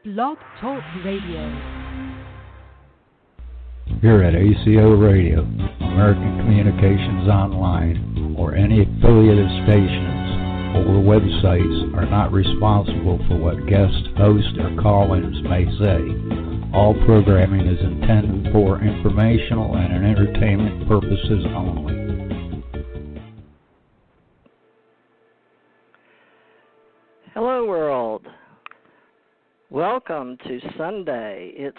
Blog Talk Radio. Here at ACO Radio, American Communications Online, or any affiliated stations or websites are not responsible for what guest hosts or call-ins may say. All programming is intended for informational and entertainment purposes only. Hello, world. Welcome to Sunday. It's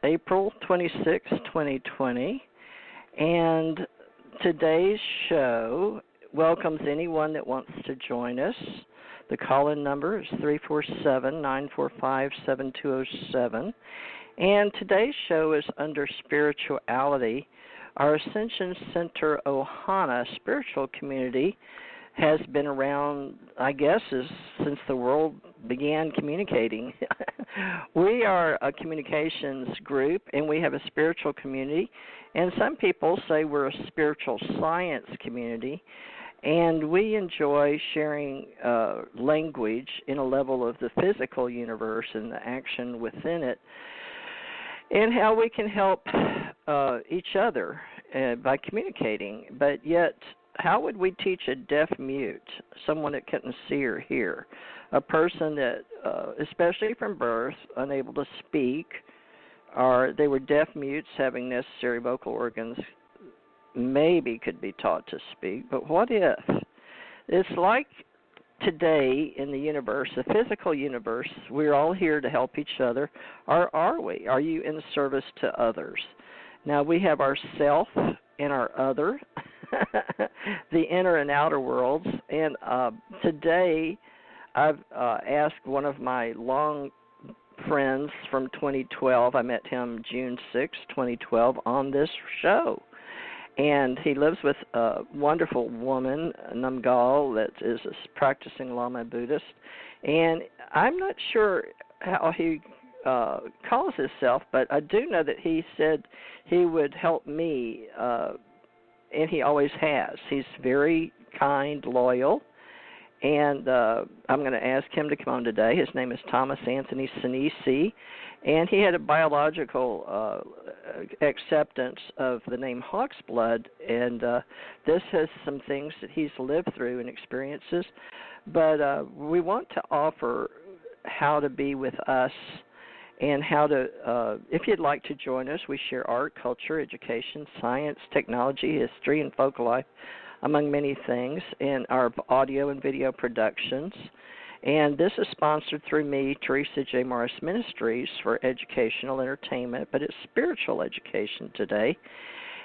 April 26, 2020, and today's show welcomes anyone that wants to join us. The call-in number is 347-945-7207, and today's show is under spirituality. Our Ascension Center Ohana spiritual community has been around, I guess, since the world began communicating. We are a communications group, and we have a spiritual community, and some people say we're a spiritual science community, and we enjoy sharing language in a level of the physical universe and the action within it, and how we can help each other by communicating, but yet how would we teach a deaf mute, someone that couldn't see or hear, a person that, especially from birth, unable to speak, or they were deaf mutes having necessary vocal organs, maybe could be taught to speak, but what if? It's like today in the universe, the physical universe, we're all here to help each other, or are we? Are you in service to others? Now, we have our self and our other, the inner and outer worlds. And today I've asked one of my long friends from 2012, I met him June 6, 2012, on this show. And he lives with a wonderful woman, Namgal, that is a practicing Lama Buddhist. And I'm not sure how he calls himself, but I do know that he said he would help me, and he always has. He's very kind, loyal, and I'm going to ask him to come on today. His name is Thomas Anthony Sinisi, and he had a biological acceptance of the name Hawk's Blood, and this has some things that he's lived through and experiences, but we want to offer how to be with us and how to, if you'd like to join us, we share art, culture, education, science, technology, history, and folk life, among many things, and our audio and video productions. And this is sponsored through me, Teresa J. Morris Ministries, for educational entertainment, but it's spiritual education today.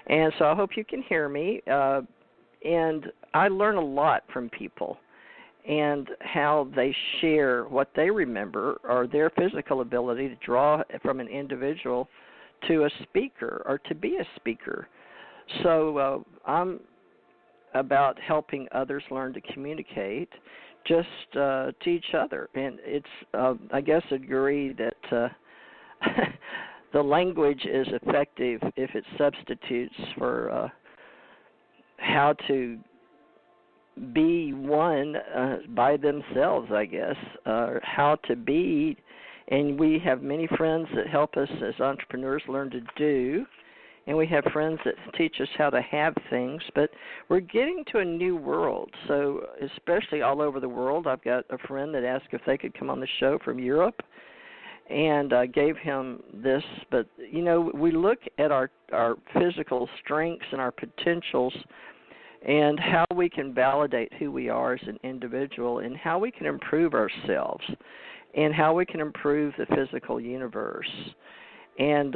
And so I hope you can hear me. And I learn a lot from people and how they share what they remember or their physical ability to draw from an individual to a speaker or to be a speaker. So I'm about helping others learn to communicate just to each other. And it's, I guess, agree that the language is effective if it substitutes for how to be one by themselves, I guess, how to be. And we have many friends that help us as entrepreneurs learn to do, and we have friends that teach us how to have things, but we're getting to a new world. So especially all over the world, I've got a friend that asked if they could come on the show from Europe, and I gave him this. But, you know, we look at our physical strengths and our potentials and how we can validate who we are as an individual and how we can improve ourselves and how we can improve the physical universe. And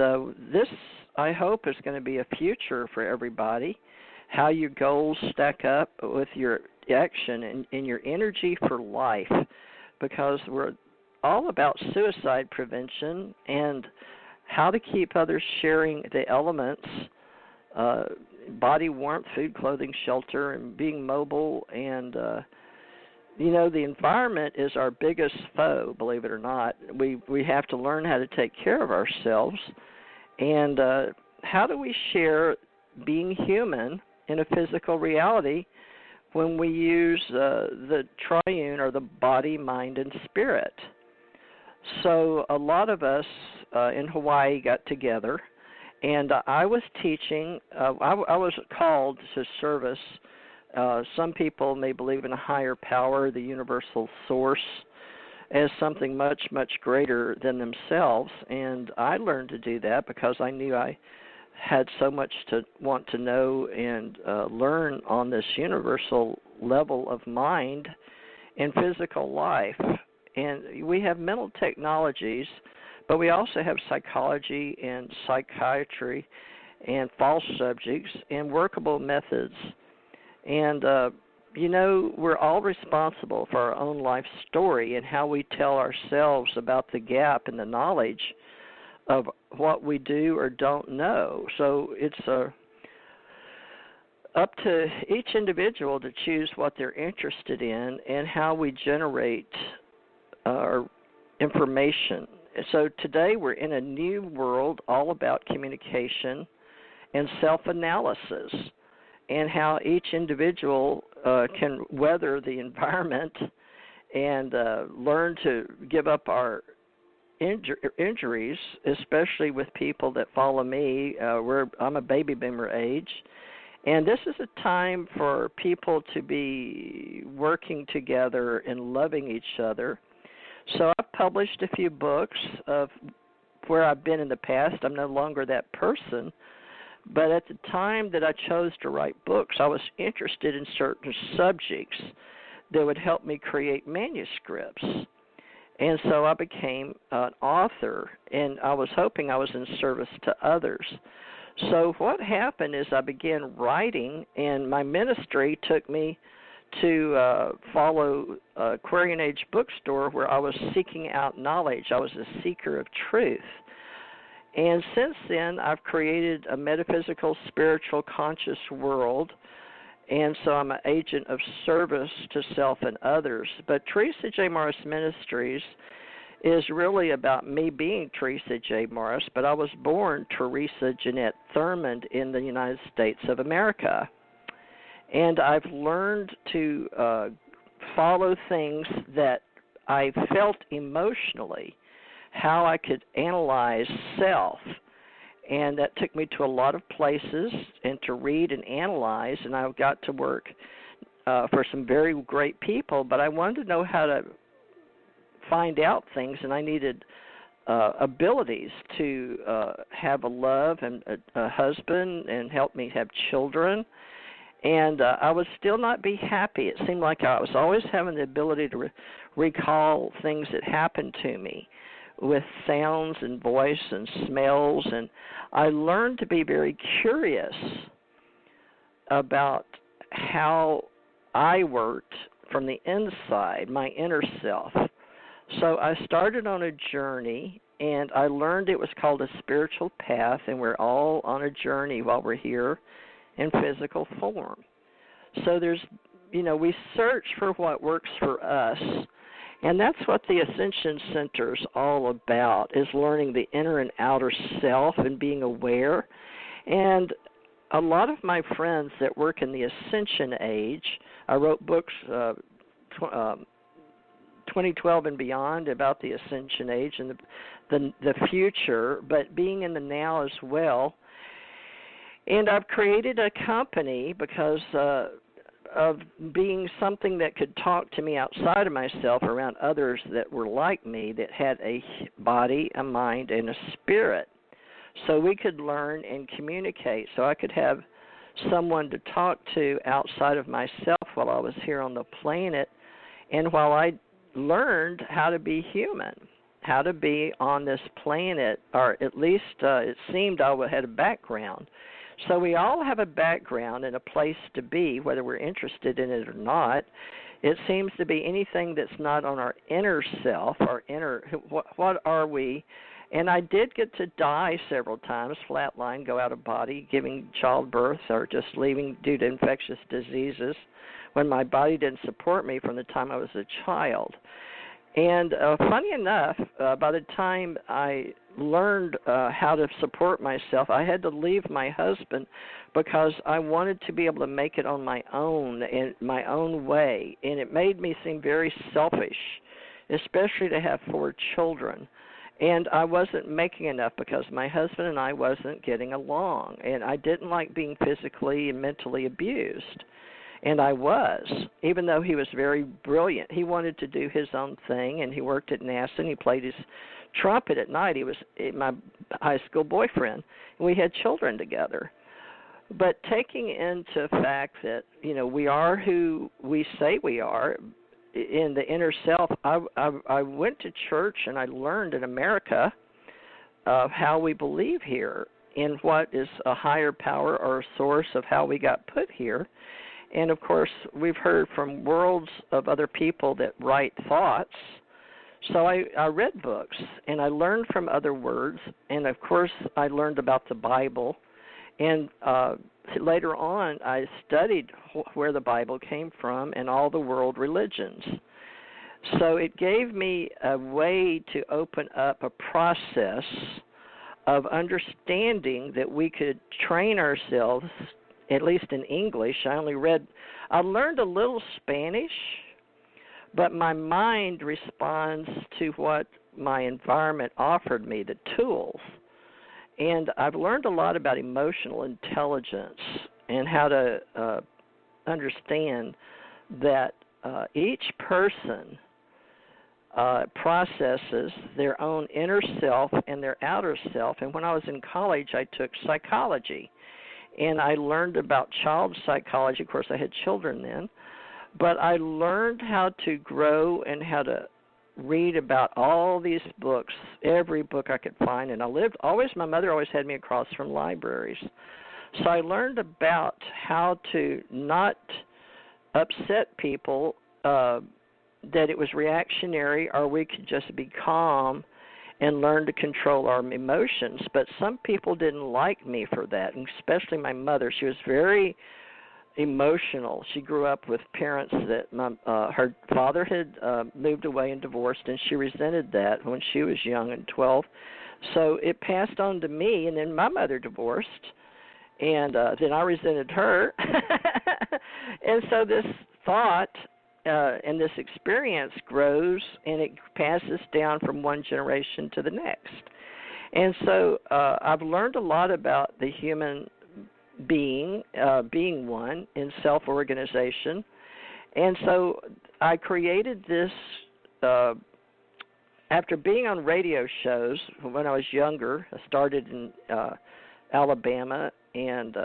this, I hope, is going to be a future for everybody, how your goals stack up with your action and your energy for life, because we're all about suicide prevention and how to keep others sharing the elements, body warmth, food, clothing, shelter, and being mobile. And, you know, the environment is our biggest foe, believe it or not. We have to learn how to take care of ourselves. And how do we share being human in a physical reality when we use the triune or the body, mind, and spirit? so a lot of us in Hawaii got together, and I was teaching. I was called to service. Some people may believe in a higher power, the universal source, as something much, much greater than themselves. And I learned to do that because I knew I had so much to want to know and learn on this universal level of mind and physical life. And we have mental technologies, but we also have psychology and psychiatry and false subjects and workable methods. And we're all responsible for our own life story and how we tell ourselves about the gap in the knowledge of what we do or don't know. So it's up to each individual to choose what they're interested in and how we generate our information. So today we're in a new world all about communication and self-analysis, and how each individual can weather the environment and learn to give up our injuries, especially with people that follow me. I'm a baby boomer age, and this is a time for people to be working together and loving each other. So I've published a few books of where I've been in the past. I'm no longer that person. But at the time that I chose to write books, I was interested in certain subjects that would help me create manuscripts. And so I became an author, and I was hoping I was in service to others. So what happened is I began writing, and my ministry took me to follow Aquarian Age Bookstore, where I was seeking out knowledge. I was a seeker of truth. And since then, I've created a metaphysical, spiritual, conscious world, and so I'm an agent of service to self and others. But Teresa J. Morris Ministries is really about me being Teresa J. Morris, but I was born Teresa Jeanette Thurmond in the United States of America. And I've learned to follow things that I felt emotionally, how I could analyze self, and that took me to a lot of places and to read and analyze, and I got to work for some very great people, but I wanted to know how to find out things, and I needed abilities to have a love and a husband and help me have children, and I would still not be happy. It seemed like I was always having the ability to recall things that happened to me, with sounds and voice and smells, and I learned to be very curious about how I worked from the inside, my inner self. So I started on a journey, and I learned it was called a spiritual path, and we're all on a journey while we're here in physical form. So we search for what works for us. And that's what the Ascension Center is all about, is learning the inner and outer self and being aware. And a lot of my friends that work in the Ascension age, I wrote books 2012 and beyond about the Ascension age and the future, but being in the now as well. And I've created a company because of being something that could talk to me outside of myself around others that were like me, that had a body, a mind, and a spirit. So we could learn and communicate. So I could have someone to talk to outside of myself while I was here on the planet, and while I learned how to be human, how to be on this planet, or at least it seemed I had a background. So we all have a background and a place to be, whether we're interested in it or not. It seems to be anything that's not on our inner self, our inner, what are we? And I did get to die several times, flatline, go out of body, giving childbirth, or just leaving due to infectious diseases when my body didn't support me from the time I was a child. And funny enough, by the time I learned how to support myself, I had to leave my husband because I wanted to be able to make it on my own, in my own way. And it made me seem very selfish especially to have 4 children. And I wasn't making enough because my husband and I wasn't getting along, and I didn't like being physically and mentally abused. And I was, even though he was very brilliant. He wanted to do his own thing, and he worked at NASA, and he played his trumpet at night. He was my high school boyfriend, and we had children together. But taking into fact that, we are who we say we are, in the inner self, I went to church and I learned in America how we believe here and what is a higher power or a source of how we got put here. And, of course, we've heard from worlds of other people that write thoughts. So I read books and I learned from other words. And, of course, I learned about the Bible. And later on, I studied where the Bible came from and all the world religions. So it gave me a way to open up a process of understanding that we could train ourselves, at least in English. I learned a little Spanish, but my mind responds to what my environment offered me, the tools. And I've learned a lot about emotional intelligence and how to understand that each person processes their own inner self and their outer self. And when I was in college, I took psychology. And I learned about child psychology. Of course, I had children then. But I learned how to grow and how to read about all these books, every book I could find. And my mother always had me across from libraries. So I learned about how to not upset people, that it was reactionary, or we could just be calm and learn to control our emotions. But some people didn't like me for that, and especially my mother. She was very emotional. She grew up with parents that her father had moved away and divorced, and she resented that when she was young and 12. So it passed on to me, and then my mother divorced, and then I resented her. And so this thought and this experience grows, and it passes down from one generation to the next. And so I've learned a lot about the human being one in self-organization. And so I created this after being on radio shows when I was younger. I started in Alabama, and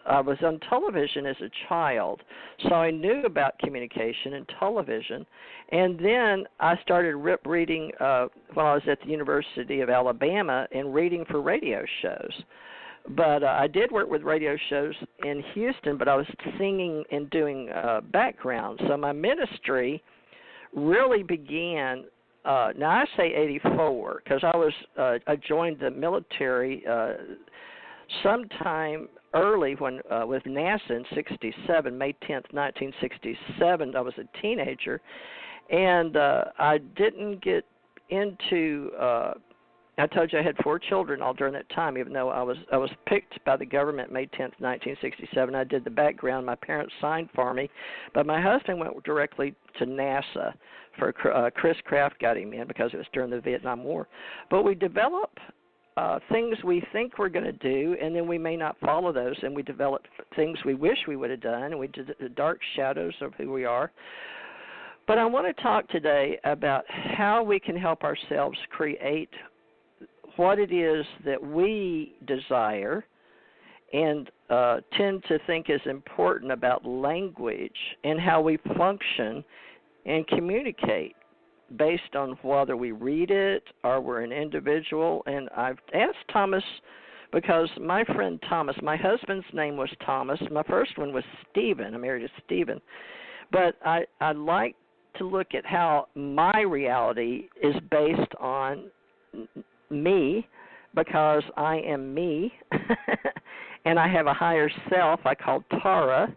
I was on television as a child, so I knew about communication and television. And then I started reading while I was at the University of Alabama and reading for radio shows. But I did work with radio shows in Houston, but I was singing and doing background. So my ministry really began, now I say 84, because I joined the military sometime early when with NASA in 67, May 10th, 1967. I was a teenager, and I didn't get into I told you I had 4 children all during that time, even though I was picked by the government May 10th, 1967. I did the background. My parents signed for me, but my husband went directly to NASA for Chris Kraft got him in because it was during the Vietnam War. But we develop things we think we're going to do, and then we may not follow those, and we develop things we wish we would have done, and we did the dark shadows of who we are. But I want to talk today about how we can help ourselves create what it is that we desire and tend to think is important about language and how we function and communicate based on whether we read it or we're an individual. And I've asked Thomas, because my friend Thomas, my husband's name was Thomas. My first one was Stephen. I married a Stephen. But I like to look at how my reality is based on me, because I am me, and I have a higher self I call Tara.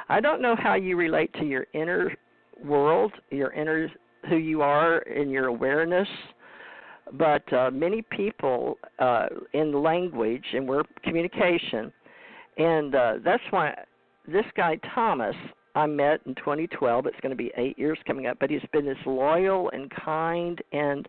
I don't know how you relate to your inner world, your inner who you are in your awareness, but many people in language, and we're communication, and that's why this guy Thomas, I met in 2012. It's going to be 8 years coming up, but he's been as loyal and kind and